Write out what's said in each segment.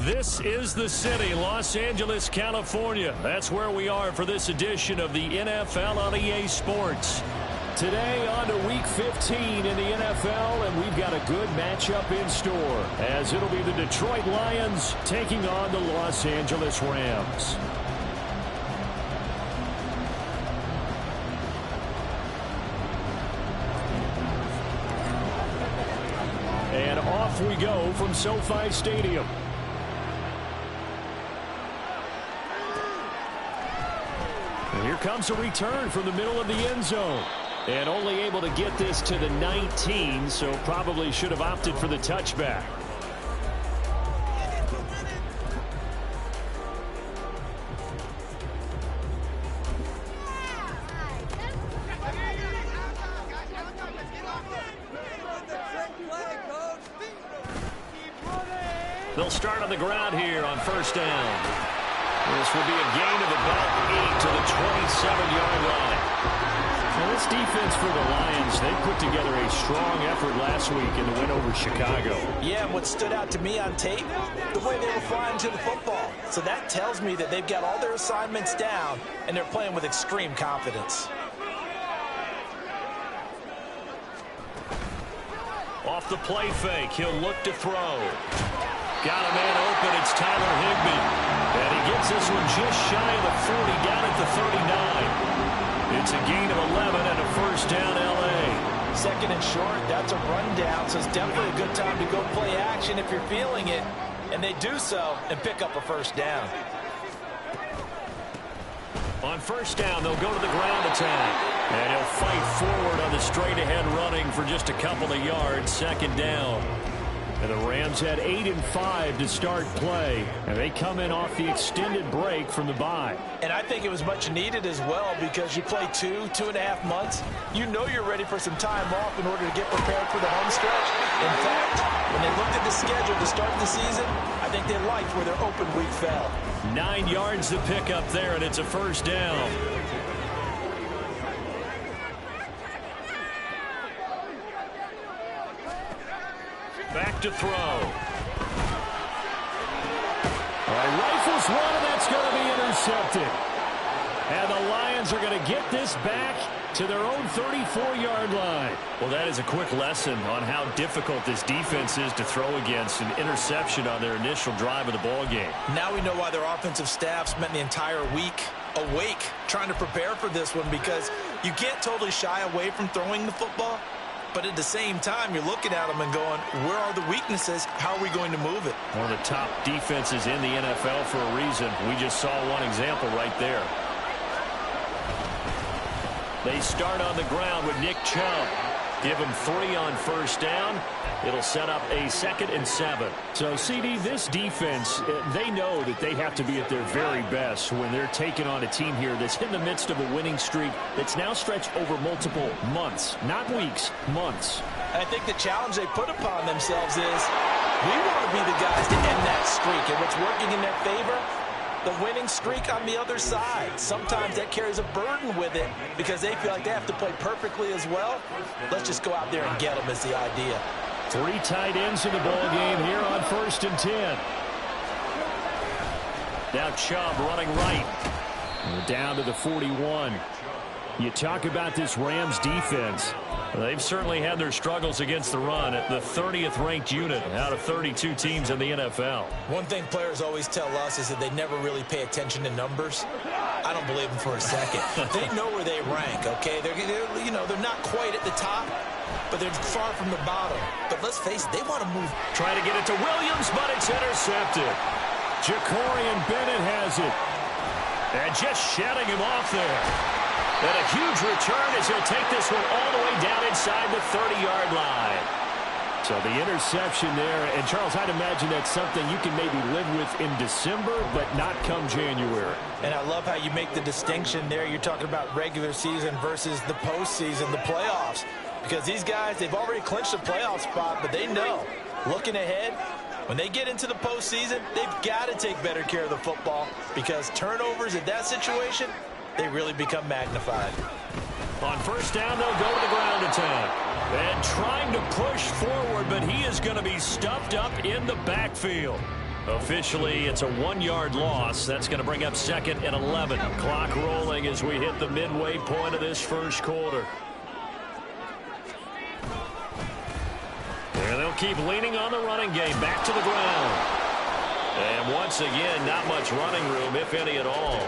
This is the city, Los Angeles, California. That's where we are for this edition of the NFL on EA Sports. Today on to Week 15 in the NFL, and we've got a good matchup in store, as it'll be the Detroit Lions taking on the Los Angeles Rams. And off we go from SoFi Stadium. And here comes a return from the middle of the end zone. And only able to get this to the 19, so probably should have opted for the touchback. They'll start on the ground here on first down. This will be a gain of about 8 to the 27-yard line. Now this defense for the Lions, they put together a strong effort last week in the win over Chicago. Yeah, and what stood out to me on tape, the way they were flying to the football. So that tells me that they've got all their assignments down, and they're playing with extreme confidence. Off the play fake, he'll look to throw. Got a man open, it's Tyler Higbee. And he gets this one just shy of the 40, down at the 39. It's a gain of 11 and a first down, L.A. Second and short, that's a rundown, so it's definitely a good time to go play action if you're feeling it. And they do so and pick up a first down. On first down, they'll go to the ground attack. And he'll fight forward on the straight-ahead running for just a couple of yards, second down. And the Rams had 8 and 5 to start play, and they come in off the extended break from the bye. And I think it was much needed as well, because you play 2.5 months. You know you're ready for some time off in order to get prepared for the home stretch. In fact, when they looked at the schedule to start the season, I think they liked where their open week fell. 9 yards to pick up there, and it's a first down. Back to throw. All right, rifles one, and that's going to be intercepted. And the Lions are going to get this back to their own 34-yard line. Well, that is a quick lesson on how difficult this defense is to throw against. An interception on their initial drive of the ball game. Now we know why their offensive staff spent the entire week awake trying to prepare for this one, because you can't totally shy away from throwing the football. But at the same time, you're looking at them and going, where are the weaknesses? How are we going to move it? One of the top defenses in the NFL for a reason. We just saw one example right there. They start on the ground with Nick Chubb. Give him 3 on first down. It'll set up a 2nd and 7. So, CD, this defense, they know that they have to be at their very best when they're taking on a team here that's in the midst of a winning streak that's now stretched over multiple months, not weeks, months. I think the challenge they put upon themselves is, we want to be the guys to end that streak. And what's working in their favor? The winning streak on the other side. Sometimes that carries a burden with it because they feel like they have to play perfectly as well. Let's just go out there and get them is the idea. 3 tight ends in the ball game here on 1st and 10. Now Chubb running right. We're down to the 41. You talk about this Rams defense. They've certainly had their struggles against the run at the 30th ranked unit out of 32 teams in the NFL. One thing players always tell us is that they never really pay attention to numbers. I don't believe them for a second. They know where they rank, okay? They're not quite at the top, but they're far from the bottom. But let's face it, they want to move. Trying to get it to Williams, but it's intercepted. Jacorian Bennett has it. And just shutting him off there. And a huge return as he'll take this one all the way down inside the 30-yard line. So the interception there. And, Charles, I'd imagine that's something you can maybe live with in December, but not come January. And I love how you make the distinction there. You're talking about regular season versus the postseason, the playoffs. Because these guys, they've already clinched a playoff spot, but they know, looking ahead, when they get into the postseason, they've got to take better care of the football, because turnovers in that situation, they really become magnified. On first down, they'll go to the ground attack. And trying to push forward, but he is going to be stuffed up in the backfield. Officially, it's a 1-yard loss. That's going to bring up 2nd and 11. Clock rolling as we hit the midway point of this first quarter. And they'll keep leaning on the running game. Back to the ground. And once again, not much running room, if any at all.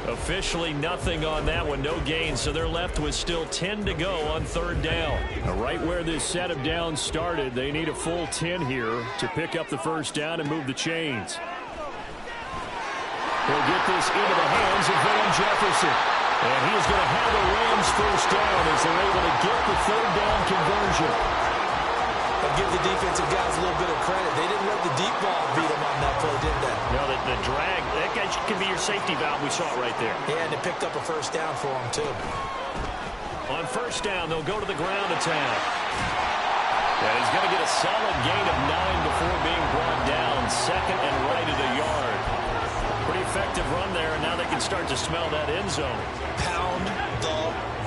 Officially nothing on that one, no gain, so they're left with still 10 to go on 3rd down. Now, right where this set of downs started, they need a full 10 here to pick up the first down and move the chains. He'll get this into the hands of Van Jefferson. And he's going to have the Rams first down as they're able to get the 3rd down conversion. I'll give the defensive guys a little bit of credit. They didn't let the deep ball beat them on that play, did they? No, the drag, that guy can be your safety valve. We saw it right there. Yeah, and they picked up a first down for him, too. On first down, they'll go to the ground attack. And he's going to get a solid gain of 9 before being brought down. 2nd and right at a yard. Pretty effective run there, and now they can start to smell that end zone. Pound the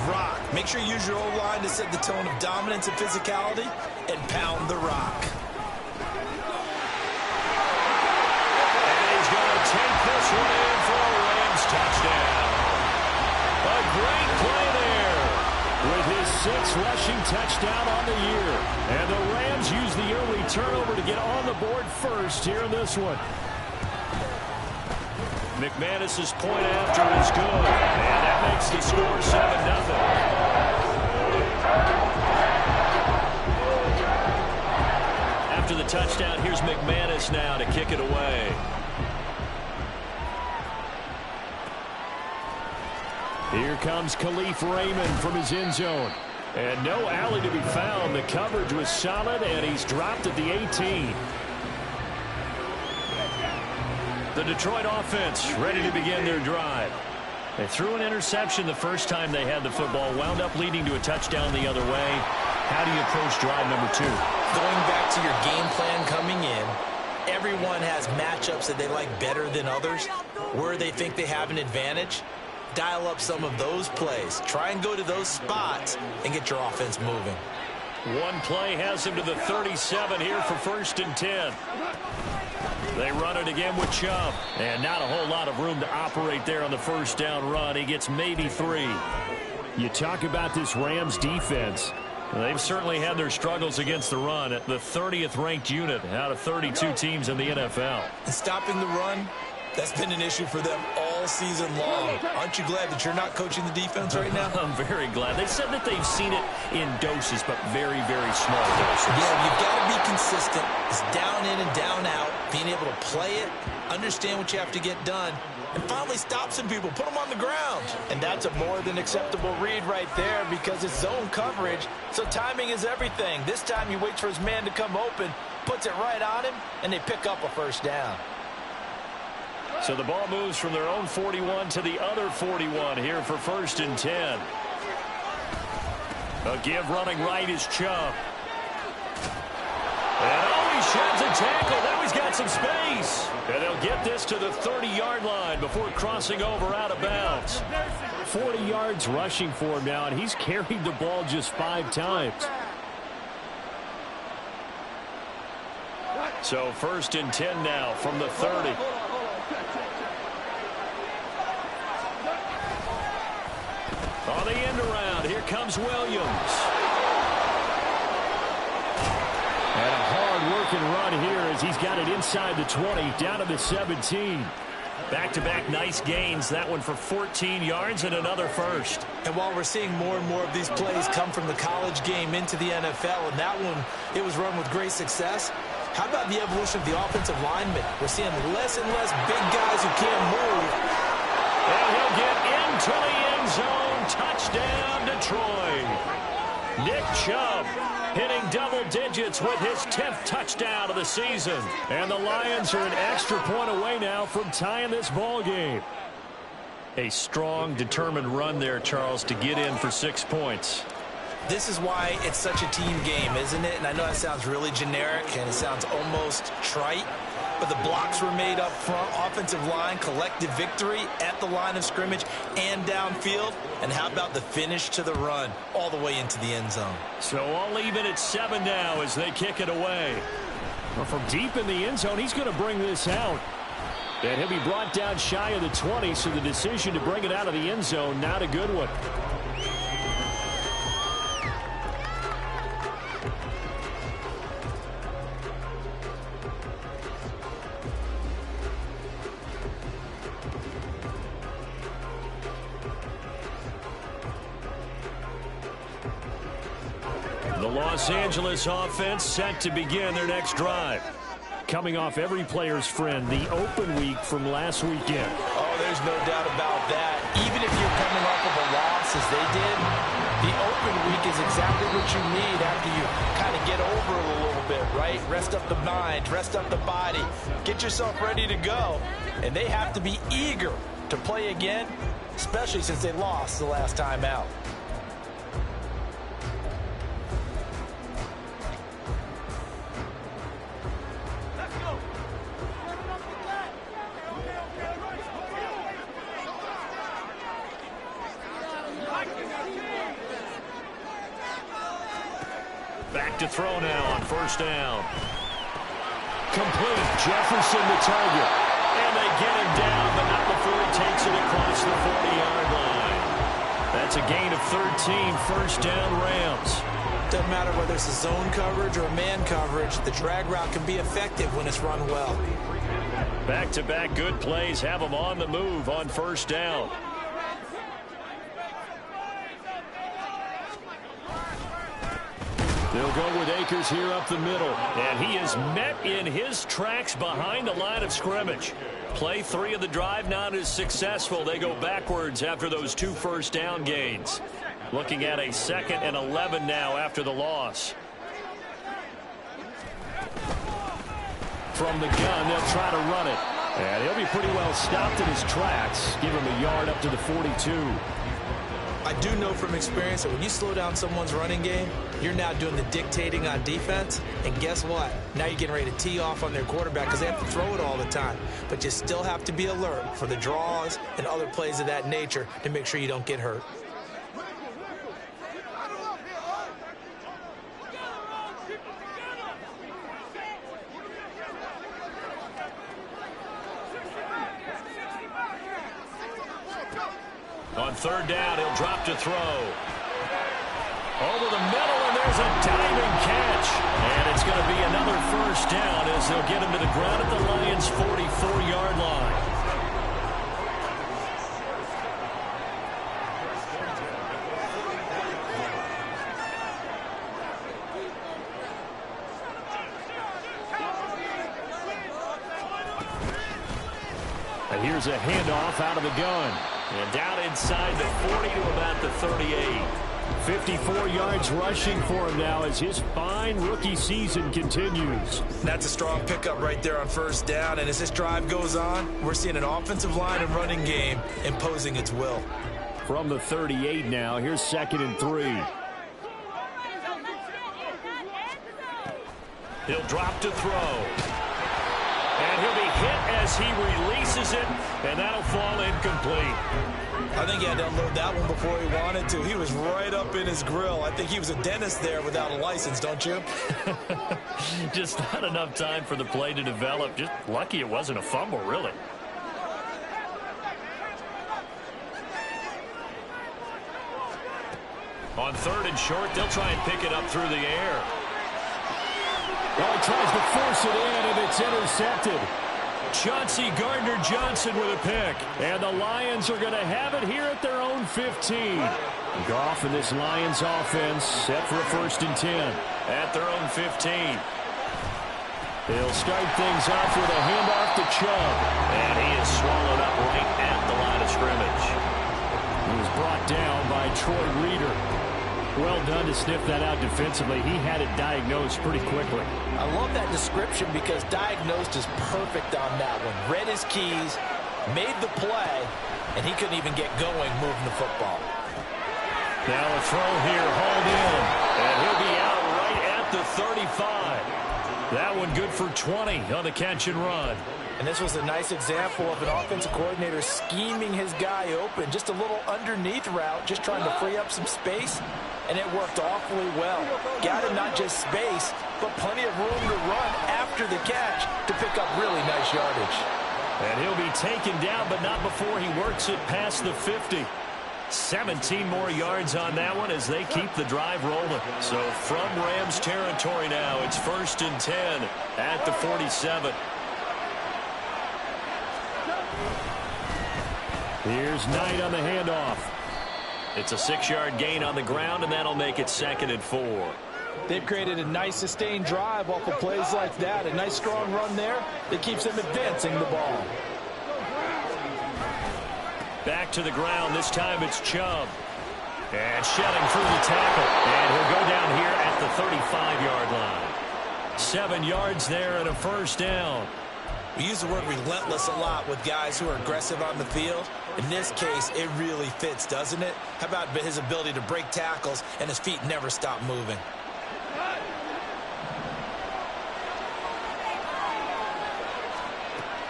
rock. Make sure you use your O-line to set the tone of dominance and physicality, and pound the rock. And he's going to take this one in for a Rams touchdown. A great play there with his 6th rushing touchdown on the year. And the Rams use the early turnover to get on the board first here in this one. McManus's point after is good, and that makes the score 7-0. After the touchdown, here's McManus now to kick it away. Here comes Khalif Raymond from his end zone. And no alley to be found. The coverage was solid, and he's dropped at the 18. The Detroit offense ready to begin their drive. They threw an interception the first time they had the football, wound up leading to a touchdown the other way. How do you approach drive number 2? Going back to your game plan coming in, everyone has matchups that they like better than others, where they think they have an advantage. Dial up some of those plays. Try and go to those spots and get your offense moving. One play has him to the 37 here for 1st and 10. They run it again with Chubb. And not a whole lot of room to operate there on the first down run. He gets maybe 3. You talk about this Rams defense. They've certainly had their struggles against the run at the 30th ranked unit out of 32 teams in the NFL. And stopping the run, that's been an issue for them all season long. Aren't you glad that you're not coaching the defense right now? I'm very glad. They said that they've seen it in doses, but very, very small doses. Yeah, you've got to be consistent. It's down in and down out. Being able to play it, understand what you have to get done, and finally stop some people, put them on the ground. And that's a more than acceptable read right there because it's zone coverage, so timing is everything. This time he waits for his man to come open, puts it right on him, and they pick up a first down. So the ball moves from their own 41 to the other 41 here for 1st and 10. A give running right is Chubb. And he sheds a tackle. Now he's got some space. And they'll get this to the 30-yard line before crossing over out of bounds. 40 yards rushing for him now, and he's carried the ball just 5 times. So 1st and 10 now from the 30. On the end around, here comes Williams. And a hard-working run here as he's got it inside the 20, down to the 17. Back-to-back nice gains. That one for 14 yards and another first. And while we're seeing more and more of these plays come from the college game into the NFL, and that one, it was run with great success. How about the evolution of the offensive linemen? We're seeing less and less big guys who can't move. And he'll get into the end zone. Touchdown, Detroit. Nick Chubb hitting double digits with his 10th touchdown of the season. And the Lions are an extra point away now from tying this ball game. A strong, determined run there, Charles, to get in for 6 points. This is why it's such a team game, isn't it? And I know that sounds really generic and it sounds almost trite, but the blocks were made up front. Offensive line, collective victory at the line of scrimmage and downfield. And how about the finish to the run all the way into the end zone? So all even at 7 now as they kick it away. Well, from deep in the end zone, he's going to bring this out. And he'll be brought down shy of the 20, so the decision to bring it out of the end zone, not a good one. The Los Angeles offense set to begin their next drive. Coming off every player's friend, the open week from last weekend. Oh, there's no doubt about that. Even if you're coming off of a loss as they did, the open week is exactly what you need after you kind of get over it a little bit, right? Rest up the mind, rest up the body, get yourself ready to go. And they have to be eager to play again, especially since they lost the last time out. Back to throw now on first down. Complete. Jefferson the target. And they get him down, but not before he takes it across the 40-yard line. That's a gain of 13. First down, Rams. Doesn't matter whether it's a zone coverage or a man coverage. The drag route can be effective when it's run well. Back-to-back good plays have them on the move on first down. They'll go with Akers here up the middle. And he is met in his tracks behind the line of scrimmage. Play 3 of the drive not as successful. They go backwards after those 2 first down gains. Looking at a 2nd and 11 now after the loss. From the gun, they'll try to run it. And he'll be pretty well stopped in his tracks. Give him a yard up to the 42. I do know from experience that when you slow down someone's running game, you're now doing the dictating on defense. And guess what? Now you're getting ready to tee off on their quarterback because they have to throw it all the time. But you still have to be alert for the draws and other plays of that nature to make sure you don't get hurt. On third down, he'll drop to throw. Over the middle, and there's a diving catch. And it's going to be another first down as they'll get him to the ground at the Lions' 44-yard line. And here's a handoff out of the gun. And down inside the 40 to about the 38. 54 yards rushing for him now as his fine rookie season continues. That's a strong pickup right there on first down. And as this drive goes on, we're seeing an offensive line and running game imposing its will. From the 38 now, here's 2nd and 3. He'll drop to throw. And he'll be hit as he releases it, and that'll fall incomplete. I think he had to unload that one before he wanted to. He was right up in his grill. I think he was a dentist there without a license, don't you? Just not enough time for the play to develop. Just lucky it wasn't a fumble, really. On 3rd and short, they'll try and pick it up through the air. Well, he tries to force it in, and it's intercepted. Chauncey Gardner-Johnson with a pick. And the Lions are going to have it here at their own 15. Goff and this Lions offense set for a 1st and 10. At their own 15. They'll start things off with a handoff to Chubb. And he is swallowed up right at the line of scrimmage. He was brought down by Troy Reeder. Well done to sniff that out defensively. He had it diagnosed pretty quickly. I love that description because diagnosed is perfect on that one. Read his keys, made the play, and he couldn't even get going moving the football. Now a throw here, hauled in, and he'll be out right at the 35. That one good for 20 on the catch and run. And this was a nice example of an offensive coordinator scheming his guy open. Just a little underneath route, just trying to free up some space. And it worked awfully well. Got him not just space, but plenty of room to run after the catch to pick up really nice yardage. And he'll be taken down, but not before he works it past the 50. 17 more yards on that one as they keep the drive rolling. So from Rams territory now, it's 1st and 10 at the 47. Here's Knight on the handoff. It's a 6-yard gain on the ground, and that'll make it 2nd and 4. They've created a nice sustained drive off of plays like that. A nice strong run there that keeps them advancing the ball. Back to the ground. This time it's Chubb. And shedding through the tackle. And he'll go down here at the 35-yard line. 7 yards there and a 1st down. We use the word relentless a lot with guys who are aggressive on the field. In this case, it really fits, doesn't it? How about his ability to break tackles and his feet never stop moving?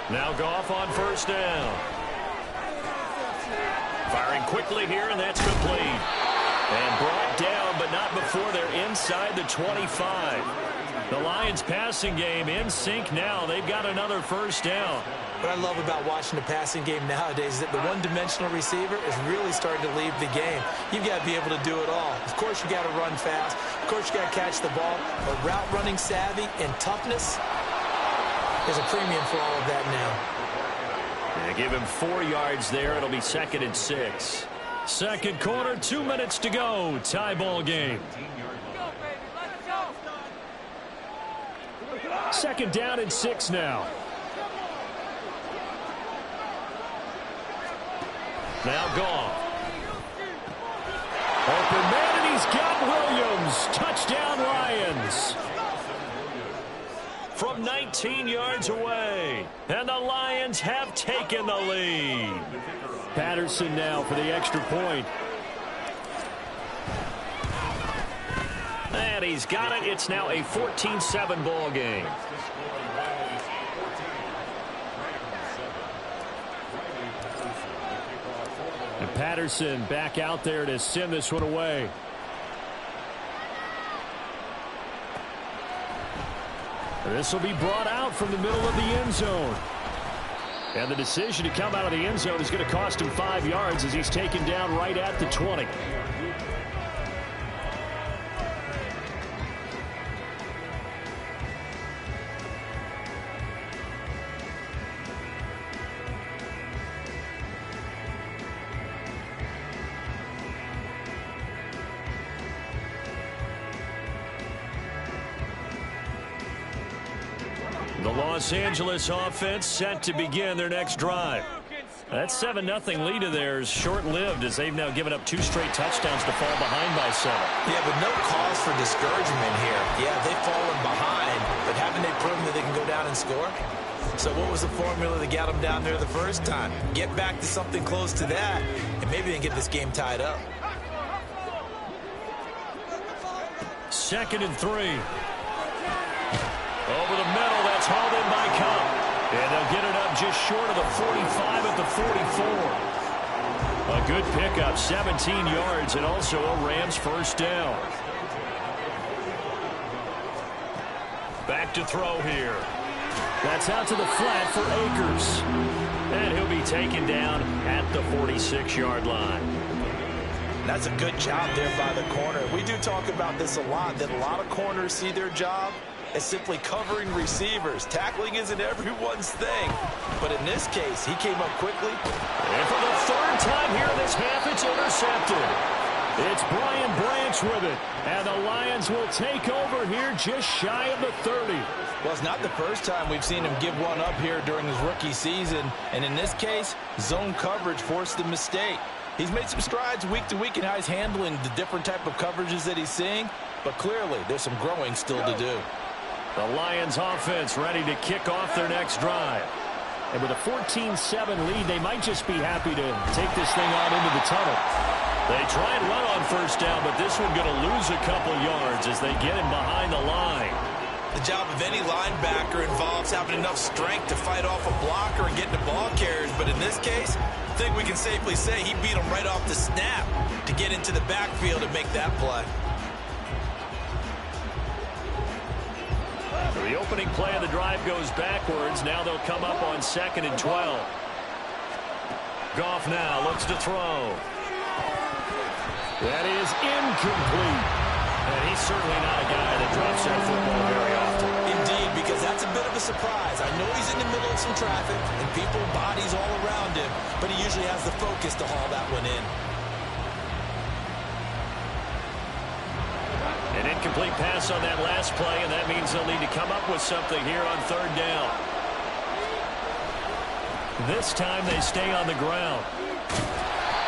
Now Goff on 1st down. Firing quickly here, and that's complete. And brought down, but not before they're inside the 25. The Lions passing game in sync now. They've got another 1st down. What I love about watching the passing game nowadays is that the one-dimensional receiver is really starting to leave the game. You've got to be able to do it all. Of course, you got to run fast. Of course, you got to catch the ball. But route running savvy and toughness, there's a premium for all of that now. They give him 4 yards there. It'll be 2nd and 6. Second quarter, 2 minutes to go. Tie ball game. 2nd down and 6 now. Now Goff. Open man, and he's got Williams. Touchdown Lions. From 19 yards away. And the Lions have taken the lead. Patterson now for the extra point. And he's got it. It's now a 14-7 ball game. And Patterson back out there to send this one away. This will be brought out from the middle of the end zone. And the decision to come out of the end zone is going to cost him 5 yards as he's taken down right at the 20. The Los Angeles offense set to begin their next drive. That 7-0 lead of theirs short-lived as they've now given up 2 straight touchdowns to fall behind by 7. Yeah, but no cause for discouragement here. Yeah, they've fallen behind, but haven't they proven that they can go down and score? So what was the formula that got them down there the first time? Get back to something close to that, and maybe they can get this game tied up. 2nd and 3. Over the middle, that's hauled in by Cup. And they'll get it up just short of the 45 at the 44. A good pickup, 17 yards, and also a Rams 1st down. Back to throw here. That's out to the flat for Akers. And he'll be taken down at the 46-yard line. That's a good job there by the corner. We do talk about this a lot, that a lot of corners see their job as simply covering receivers. Tackling isn't everyone's thing. But in this case, he came up quickly. And for the 3rd time here in this half, it's intercepted. It's Brian Branch with it. And the Lions will take over here just shy of the 30. Well, it's not the first time we've seen him give one up here during his rookie season. And in this case, zone coverage forced the mistake. He's made some strides week to week in how he's handling the different type of coverages that he's seeing. But clearly, there's some growing still to do. The Lions offense ready to kick off their next drive. And with a 14-7 lead, they might just be happy to take this thing on into the tunnel. They try and run on 1st down, but this one going to lose a couple yards as they get him behind the line. The job of any linebacker involves having enough strength to fight off a blocker and get the ball carriers. But in this case, I think we can safely say he beat him right off the snap to get into the backfield and make that play. The opening play of the drive goes backwards. Now they'll come up on 2nd and 12. Goff now looks to throw. That is incomplete. And he's certainly not a guy that drops that football very often. Indeed, because that's a bit of a surprise. I know he's in the middle of some traffic and people, bodies all around him, but he usually has the focus to haul that one in. An incomplete pass on that last play, and that means they'll need to come up with something here on 3rd down. This time they stay on the ground.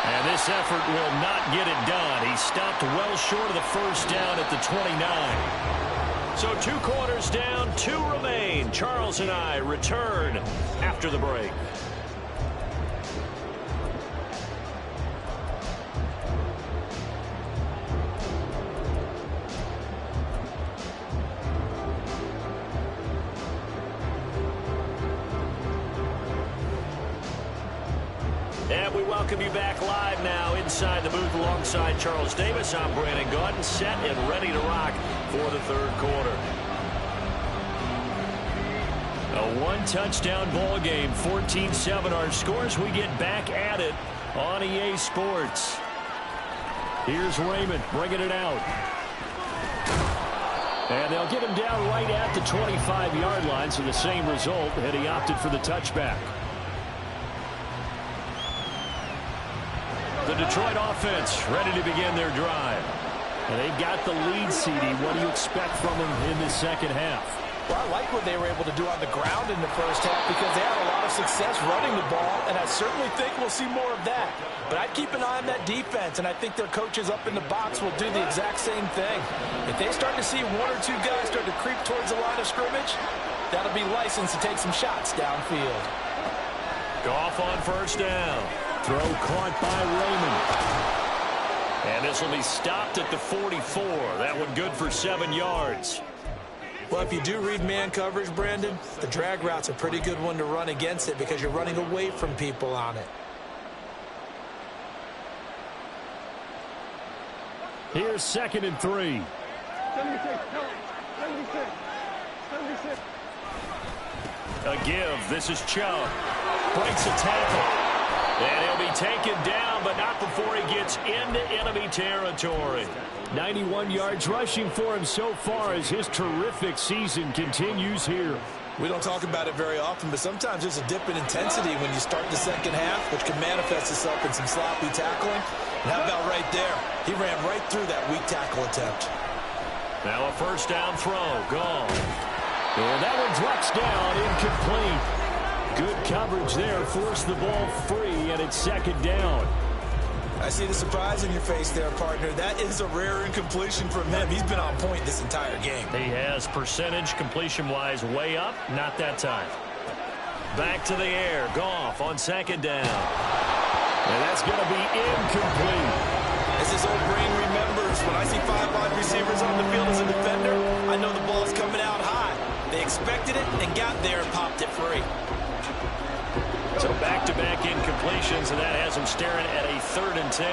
And this effort will not get it done. He stopped well short of the 1st down at the 29. So 2 quarters down, 2 remain. Charles and I return after the break. And we welcome you back live now inside the booth alongside Charles Davis. I'm Brandon Gaudin, set and ready to rock for the 3rd quarter. A 1-touchdown ball game, 14-7 our scores. We get back at it on EA Sports. Here's Raymond bringing it out. And they'll get him down right at the 25-yard line, so the same result, and he opted for the touchback. The Detroit offense ready to begin their drive. And they've got the lead, CD. What do you expect from them in the 2nd half? Well, I like what they were able to do on the ground in the 1st half because they had a lot of success running the ball, and I certainly think we'll see more of that. But I'd keep an eye on that defense, and I think their coaches up in the box will do the exact same thing. If they start to see 1 or 2 guys start to creep towards the line of scrimmage, that'll be license to take some shots downfield. Goff on 1st down. Throw caught by Raymond. And this will be stopped at the 44. That one good for 7 yards. Well, if you do read man coverage, Brandon, the drag route's a pretty good one to run against it because you're running away from people on it. Here's 2nd and 3. A give. This is Chubb. Breaks a tackle. And he'll be taken down, but not before he gets into enemy territory. 91 yards rushing for him so far as his terrific season continues here. We don't talk about it very often, but sometimes there's a dip in intensity when you start the 2nd half, which can manifest itself in some sloppy tackling. And how about right there? He ran right through that weak tackle attempt. Now a 1st down throw. Gone. And that one drops down, incomplete. Good coverage there, forced the ball free, and it's 2nd down. I see the surprise in your face there, partner. That is a rare incompletion from him. He's been on point this entire game. He has percentage completion-wise way up, not that time. Back to the air, Goff on 2nd down. And that's going to be incomplete. As his old brain remembers, when I see 5 wide receivers on the field as a defender, I know the ball's coming out high. They expected it and got there and popped it free. So back-to-back incompletions, and that has them staring at a 3rd and 10.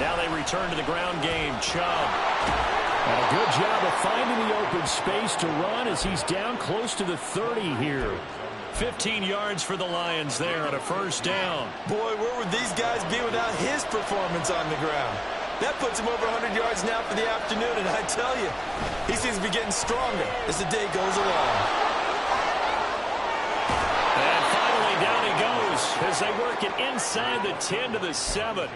Now they return to the ground game. Chubb. And a good job of finding the open space to run as he's down close to the 30 here. 15 yards for the Lions there on a 1st down. Boy, where would these guys be without his performance on the ground? That puts him over 100 yards now for the afternoon, and I tell you, he seems to be getting stronger as the day goes along. And finally, down he goes as they work it inside the 10 to the 7.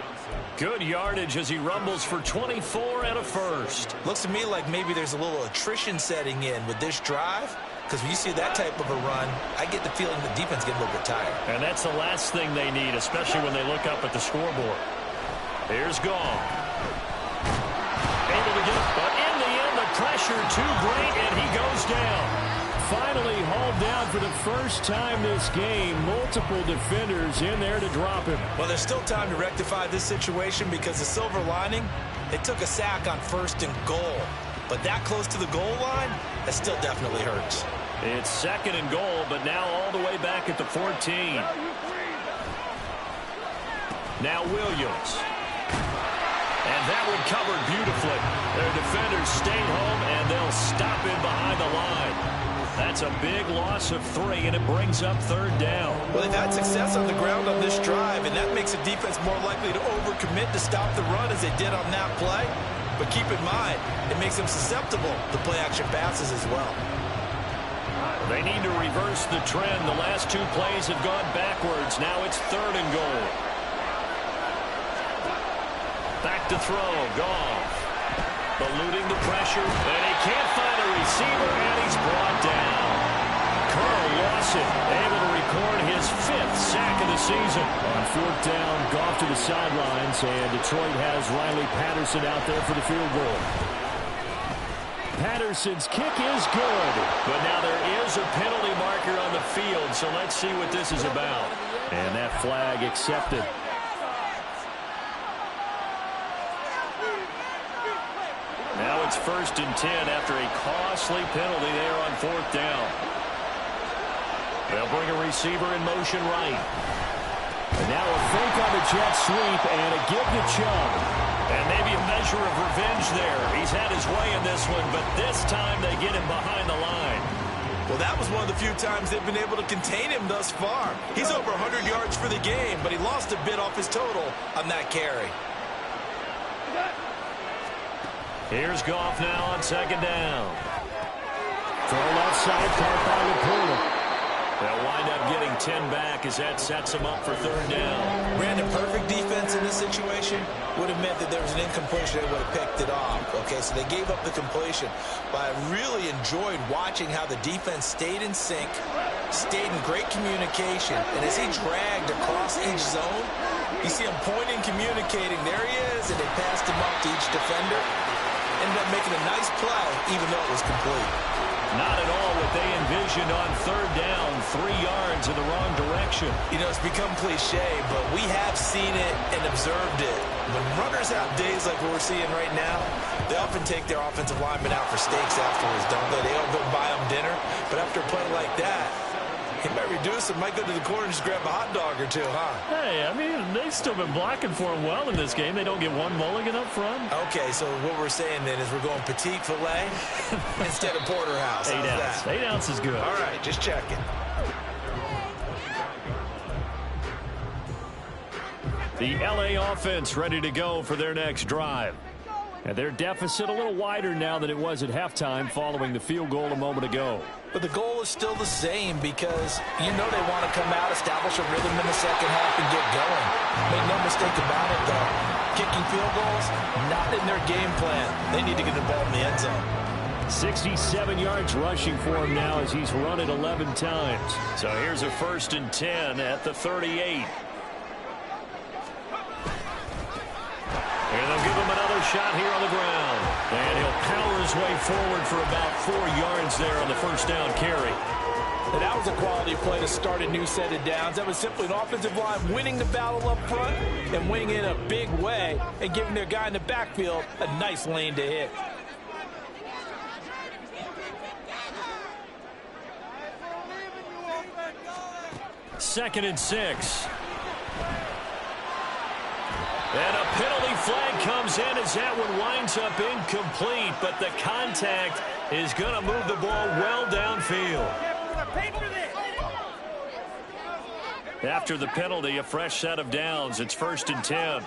Good yardage as he rumbles for 24 and a 1st. Looks to me like maybe there's a little attrition setting in with this drive, because when you see that type of a run, I get the feeling the defense getting a little bit tired. And that's the last thing they need, especially when they look up at the scoreboard. Here's Goff. Able to get it, but in the end, the pressure too great, and he goes down. Finally hauled down for the 1st time this game. Multiple defenders in there to drop him. Well, there's still time to rectify this situation because the silver lining, They took a sack on 1st and goal. But that close to the goal line, that still definitely hurts. It's 2nd and goal, but now all the way back at the 14. Now Williams. And that one covered beautifully. Their defenders stayed home, and they'll stop in behind the line. That's a big loss of 3, and it brings up 3rd down. Well, they've had success on the ground on this drive, and that makes the defense more likely to overcommit to stop the run as they did on that play. But keep in mind, it makes them susceptible to play-action passes as well. They need to reverse the trend. The last 2 plays have gone backwards. Now it's 3rd and goal. Back to throw. Goff. Eluding the pressure. And he can't find a receiver, and he's brought down. Carl Lawson able to record his 5th sack of the season. On 4th down, Goff to the sidelines, and Detroit has Riley Patterson out there for the field goal. Patterson's kick is good. But now there is a penalty marker on the field, so let's see what this is about. And that flag accepted. Now it's 1st and 10 after a costly penalty there on 4th down. They'll bring a receiver in motion right. And now a fake on the jet sweep and a give to Chubb. And maybe a measure of revenge there. He's had his way in this one, but this time they get him behind the line. Well, that was one of the few times they've been able to contain him thus far. He's over 100 yards for the game, but he lost a bit off his total on that carry. Here's Goff now on 2nd down. Throw left side, caught by Laporta. They'll wind up getting 10 back as that sets them up for 3rd down. Ran a perfect defense in this situation. Would have meant that there was an incompletion. They would have picked it off. Okay, so they gave up the completion. But I really enjoyed watching how the defense stayed in sync, stayed in great communication. And as he dragged across each zone, you see him pointing, communicating. There he is, and they passed him up to each defender. Ended up making a nice play, even though it was complete. Not at all what they envisioned on 3rd down, 3 yards in the wrong direction. You know, it's become cliche, but we have seen it and observed it. When runners have days like what we're seeing right now, they often take their offensive linemen out for steaks afterwards, don't they? They all go buy them dinner, but after a play like that, he might reduce it, might go to the corner and just grab a hot dog or 2, huh? Hey, I mean, they've still been blocking for him well in this game. They don't get one mulligan up front. Okay, so what we're saying then is we're going petite filet instead of porterhouse. 8 ounce. 8 ounce is good. All right, just checking. The LA offense ready to go for their next drive. And their deficit a little wider now than it was at halftime following the field goal a moment ago. But the goal is still the same because you know they want to come out, establish a rhythm in the second half, and get going. Make no mistake about it, though. Kicking field goals, not in their game plan. They need to get the ball in the end zone. 67 yards rushing for him now as he's run it 11 times. So here's a 1st and 10 at the 38. And they'll give him another shot here on the ground. And he'll power his way forward for about 4 yards there on the 1st down carry. And that was a quality play to start a new set of downs. That was simply an offensive line winning the battle up front and winning it in a big way and giving their guy in the backfield a nice lane to hit. Second and 6. And a penalty flag comes in as that one winds up incomplete, but the contact is going to move the ball well downfield. After the penalty, a fresh set of downs. It's 1st and 10.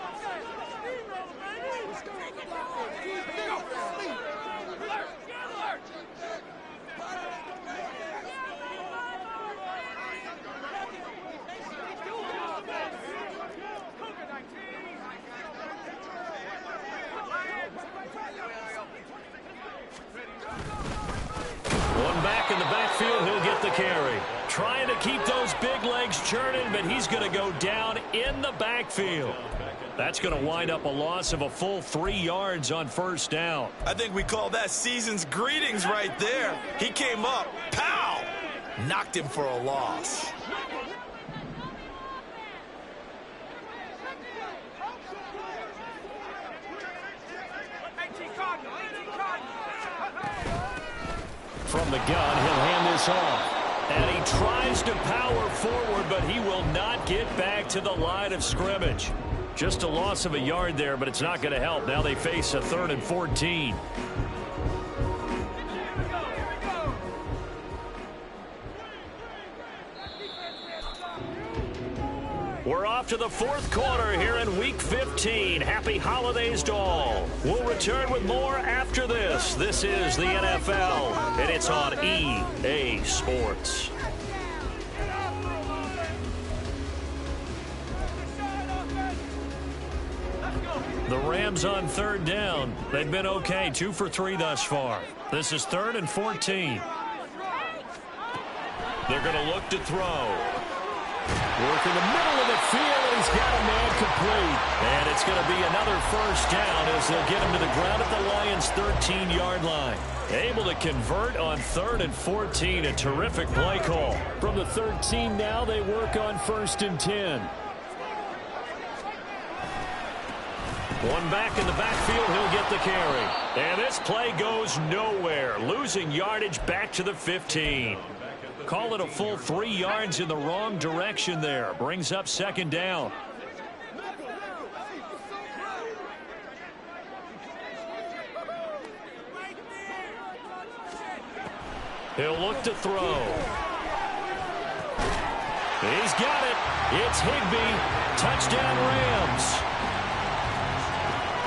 One back in the backfield, he'll get the carry. Trying to keep those big legs churning, but he's going to go down in the backfield. That's going to wind up a loss of a full 3 yards on 1st down. I think we call that season's greetings right there. He came up, pow! Knocked him for a loss. From the gun, he'll hand this off. And he tries to power forward, but he will not get back to the line of scrimmage. Just a loss of a yard there, but it's not going to help. Now they face a 3rd and 14. We're off to the 4th quarter here in Week 15. Happy holidays to all. We'll return with more after this. This is the NFL, and it's on EA Sports. The Rams on 3rd down. They've been okay, 2 for 3 thus far. This is 3rd and 14. They're going to look to throw. Work in the middle of the field, and he's got a man complete. And it's going to be another 1st down as they'll get him to the ground at the Lions' 13-yard line. Able to convert on 3rd and 14, a terrific play call. From the 13 now, they work on 1st and 10. One back in the backfield, he'll get the carry. And this play goes nowhere, losing yardage back to the 15. Call it a full 3 yards in the wrong direction there. Brings up 2nd down. He'll look to throw. He's got it. It's Higbee. Touchdown Rams.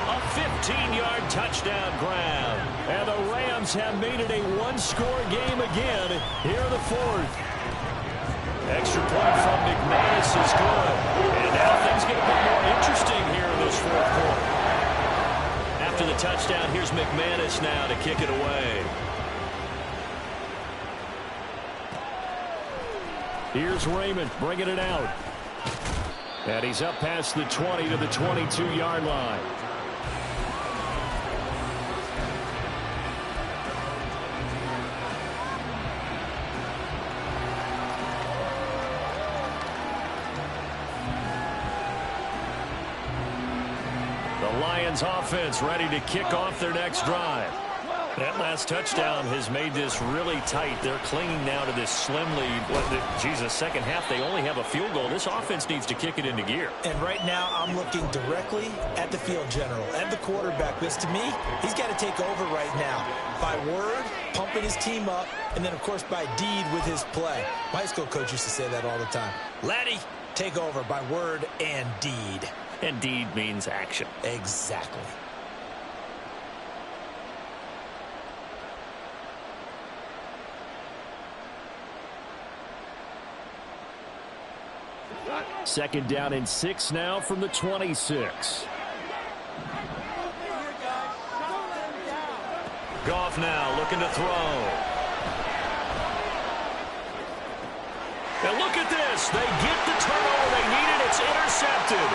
A 15-yard touchdown grab. And the Rams have made it a 1-score game again here in the 4th. Extra point from McManus is good. And now things get a bit more interesting here in this 4th quarter. After the touchdown, here's McManus now to kick it away. Here's Raymond bringing it out. And he's up past the 20 to the 22-yard line. The Lions offense ready to kick off their next drive. That last touchdown has made this really tight. They're clinging now to this slim lead. Second half, they only have a field goal. This offense needs to kick it into gear. And right now, I'm looking directly at the field general, at the quarterback. Because to me, he's got to take over right now. By word, pumping his team up, and then, of course, by deed with his play. My high school coach used to say that all the time. Laddie, take over by word and deed. And deed means action. Exactly. Second down and 6 now from the 26. Goff now looking to throw. And look at this. They get the turnover they needed. It's intercepted.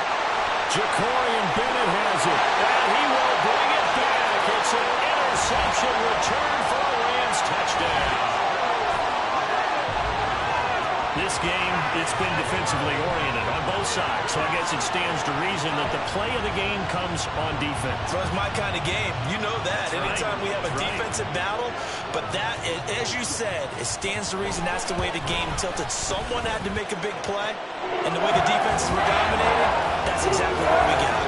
Jacorian Bennett has it. And he will bring it back. It's an interception return for a Rams touchdown. This game, it's been defensively oriented on both sides, so I guess it stands to reason that the play of the game comes on defense. So it's my kind of game. You know that. Anytime we have a defensive battle, but that, as you said, it stands to reason that's the way the game tilted. Someone had to make a big play, and the way the defenses were dominating, that's exactly what we got.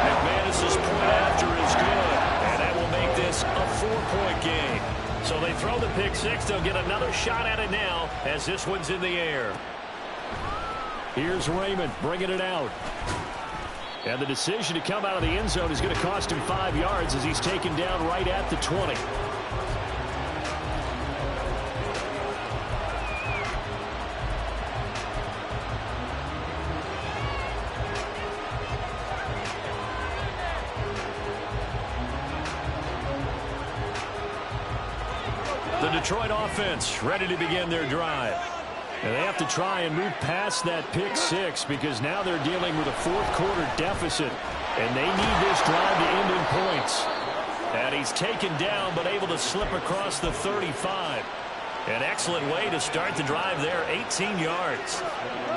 McManus's point after is good, and that will make this a 4-point game. So they throw the pick six. They'll get another shot at it now as this one's in the air. Here's Raymond bringing it out. And the decision to come out of the end zone is going to cost him 5 yards as he's taken down right at the 20. The Detroit offense ready to begin their drive. And they have to try and move past that pick six because now they're dealing with a 4th quarter deficit. And they need this drive to end in points. And he's taken down but able to slip across the 35. An excellent way to start the drive there, 18 yards.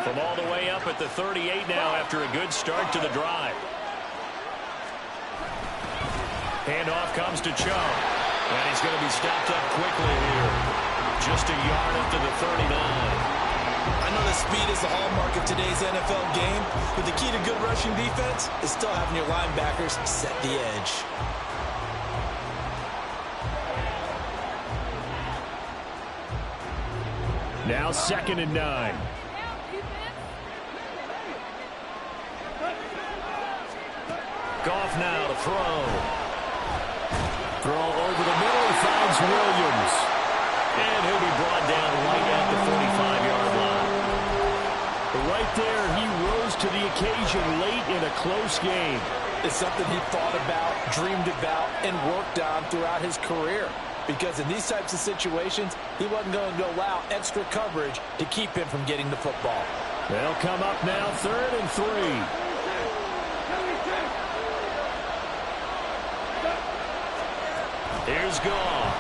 From all the way up at the 38 now after a good start to the drive. Handoff comes to Chubb. And he's going to be stopped up quickly here. Just a yard up to the 39. I know that speed is the hallmark of today's NFL game, but the key to good rushing defense is still having your linebackers set the edge. Now 2nd and 9. Goff now to throw. Throw over the middle, he finds Williams. And he'll be brought down right at the 45-yard line. Right there, he rose to the occasion late in a close game. It's something he thought about, dreamed about, and worked on throughout his career. Because in these types of situations, he wasn't going to allow extra coverage to keep him from getting the football. They'll come up now 3rd and 3. Here's Goff.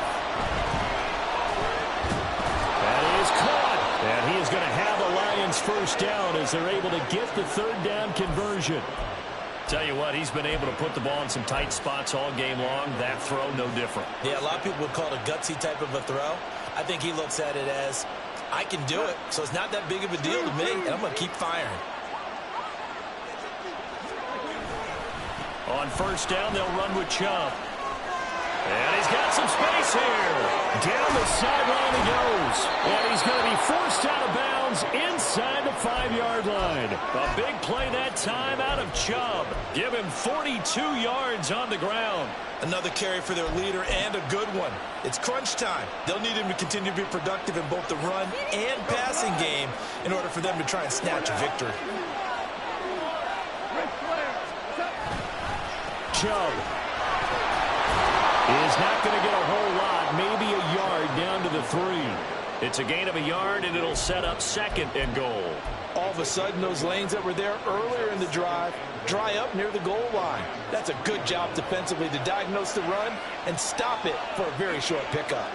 That is caught. And he is going to have a Lions first down as they're able to get the 3rd down conversion. Tell you what, he's been able to put the ball in some tight spots all game long. That throw, no different. Yeah, a lot of people would call it a gutsy type of a throw. I think he looks at it as, I can do it, so it's not that big of a deal to me, and I'm going to keep firing. On first down, they'll run with Chubb. And he's got some space here. Down the sideline he goes. And he's going to be forced out of bounds inside the 5-yard line. A big play that time out of Chubb. Give him 42 yards on the ground. Another carry for their leader and a good one. It's crunch time. They'll need him to continue to be productive in both the run and passing game in order for them to try and snatch a victory. Chubb is not going to get a whole lot, maybe a yard down to the 3. It's a gain of a yard, and it'll set up 2nd and goal. All of a sudden, those lanes that were there earlier in the drive dry up near the goal line. That's a good job defensively to diagnose the run and stop it for a very short pickup.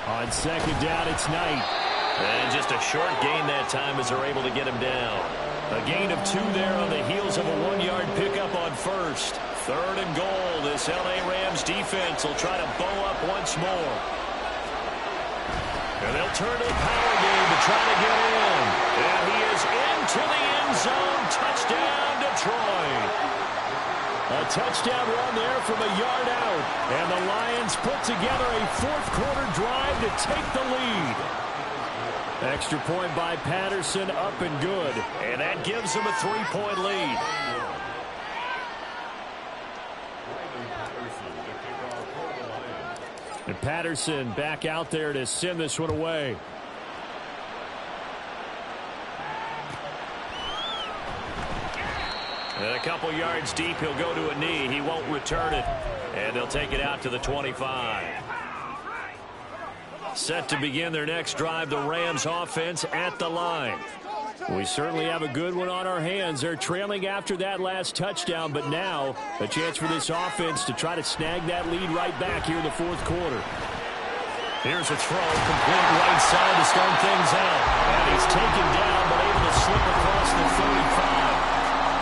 On 2nd down, it's Knight. And just a short gain that time as they're able to get him down. A gain of 2 there on the heels of a 1-yard pickup on first. 3rd and goal. This L.A. Rams defense will try to bow up once more. And they'll turn to the power game to try to get in. And he is into the end zone. Touchdown, Detroit. A touchdown run there from a yard out. And the Lions put together a 4th-quarter drive to take the lead. Extra point by Patterson, up and good. And that gives them a 3-point lead. And Patterson back out there to send this one away. And a couple yards deep, he'll go to a knee. He won't return it. And they'll take it out to the 25. Set to begin their next drive, the Rams offense at the line. We certainly have a good one on our hands. They're trailing after that last touchdown, but now a chance for this offense to try to snag that lead right back here in the 4th quarter. Here's a throw, complete right side to start things out. And he's taken down, but able to slip across the 35.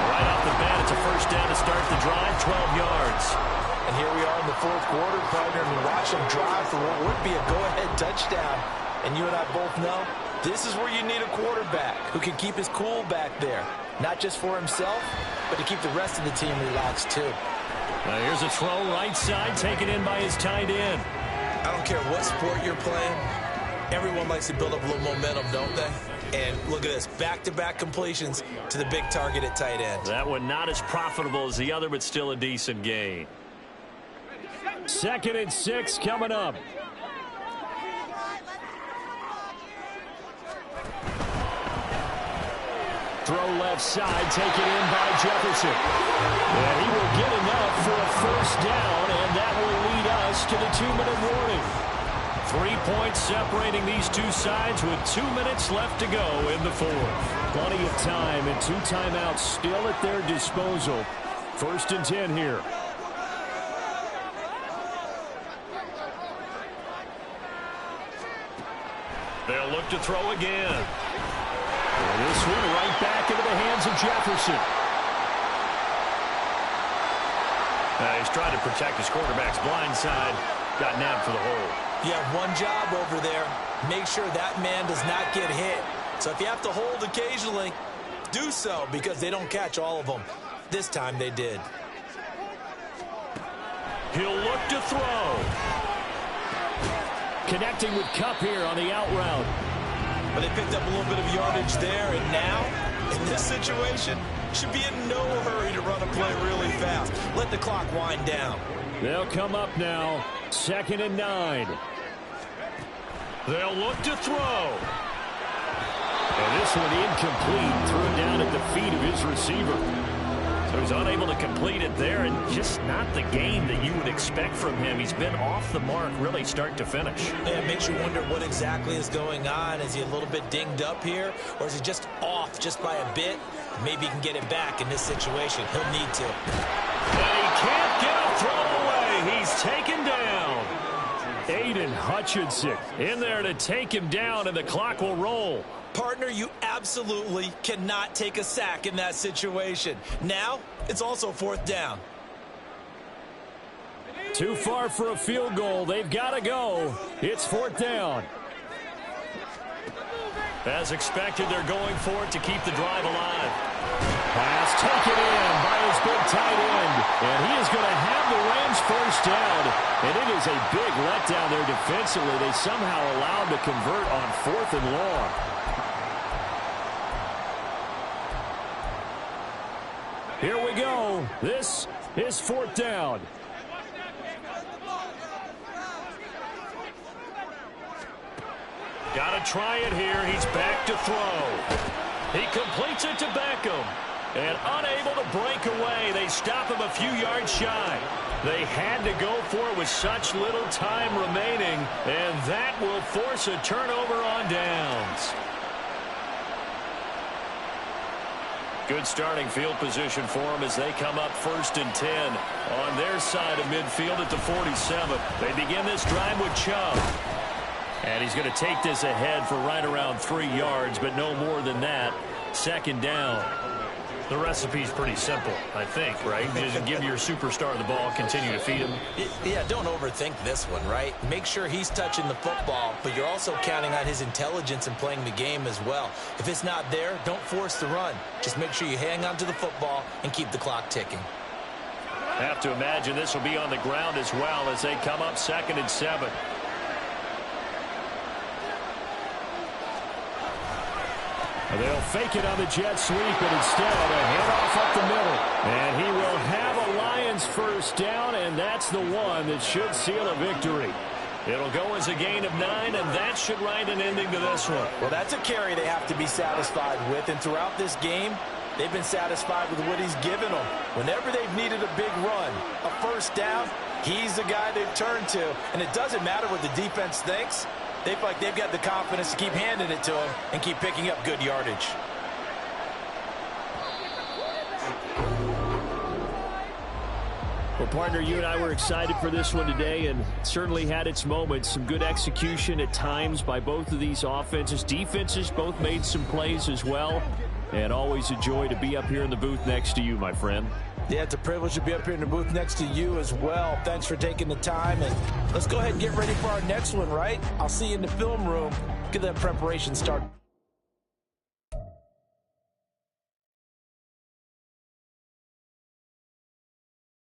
Right off the bat, it's a first down to start the drive, 12 yards. And here we are in the 4th quarter, partner, and watch them drive for what would be a go-ahead touchdown. And you and I both know this is where you need a quarterback who can keep his cool back there. Not just for himself, but to keep the rest of the team relaxed too. Now here's a throw right side taken in by his tight end. I don't care what sport you're playing. Everyone likes to build up a little momentum, don't they? And look at this, back-to-back completions to the big target at tight end. That one not as profitable as the other, but still a decent gain. 2nd and 6 coming up. Throw left side, taken in by Jefferson. And he will get enough for a first down, and that will lead us to the 2-minute warning. 3 points separating these two sides with 2 minutes left to go in the 4th. Plenty of time and 2 timeouts still at their disposal. 1st and 10 here. They'll look to throw again. And this one right back into the hands of Jefferson. He's trying to protect his quarterback's blind side. Got nabbed for the hole. You have one job over there. Make sure that man does not get hit. So if you have to hold occasionally, do so, because they don't catch all of them. This time they did. He'll look to throw. Connecting with Kupp here on the out route. But they picked up a little bit of yardage there, and now, in this situation, should be in no hurry to run a play really fast. Let the clock wind down. They'll come up now. 2nd and 9. They'll look to throw. And this one incomplete. Thrown down at the feet of his receiver. So he's unable to complete it there, and just not the game that you would expect from him. He's been off the mark really start to finish. Yeah, it makes you wonder what exactly is going on. Is he a little bit dinged up here, or is he just off just by a bit? Maybe he can get it back in this situation. He'll need to. And he can't get a throw away. He's taken down. Aiden Hutchinson in there to take him down, and the clock will roll. Partner, you absolutely cannot take a sack in that situation. Now, it's also 4th down. Too far for a field goal. They've got to go. It's 4th down. As expected, they're going for it to keep the drive alive. Pass taken in by his big tight end. And he is going to have the Rams 1st down. And it is a big letdown there defensively. They somehow allowed to convert on 4th and long. Here we go. This is 4th down. Got to try it here. He's back to throw. He completes it to Beckham. And unable to break away. They stop him a few yards shy. They had to go for it with such little time remaining. And that will force a turnover on downs. Good starting field position for them as they come up 1st and 10 on their side of midfield at the 47. They begin this drive with Chubb. And he's going to take this ahead for right around 3 yards, but no more than that. 2nd down. The recipe's pretty simple, I think, right? Just give your superstar the ball, continue to feed him. Yeah, don't overthink this one, right? Make sure he's touching the football, but you're also counting on his intelligence in playing the game as well. If it's not there, don't force the run. Just make sure you hang on to the football and keep the clock ticking. Have to imagine this will be on the ground as well as they come up 2nd and 7. They'll fake it on the jet sweep, and instead a handoff up the middle. And he will have a Lions 1st down, and that's the one that should seal a victory. It'll go as a gain of 9, and that should write an ending to this one. Well, that's a carry they have to be satisfied with, and throughout this game, they've been satisfied with what he's given them. Whenever they've needed a big run, a 1st down, he's the guy they've turned to. And it doesn't matter what the defense thinks. They feel like they've got the confidence to keep handing it to him and keep picking up good yardage. Well, partner, you and I were excited for this one today, and certainly had its moments. Some good execution at times by both of these offenses. Defenses both made some plays as well. And always a joy to be up here in the booth next to you, my friend. Yeah, it's a privilege to be up here in the booth next to you as well. Thanks for taking the time, and let's go ahead and get ready for our next one, right? I'll see you in the film room. Get that preparation started.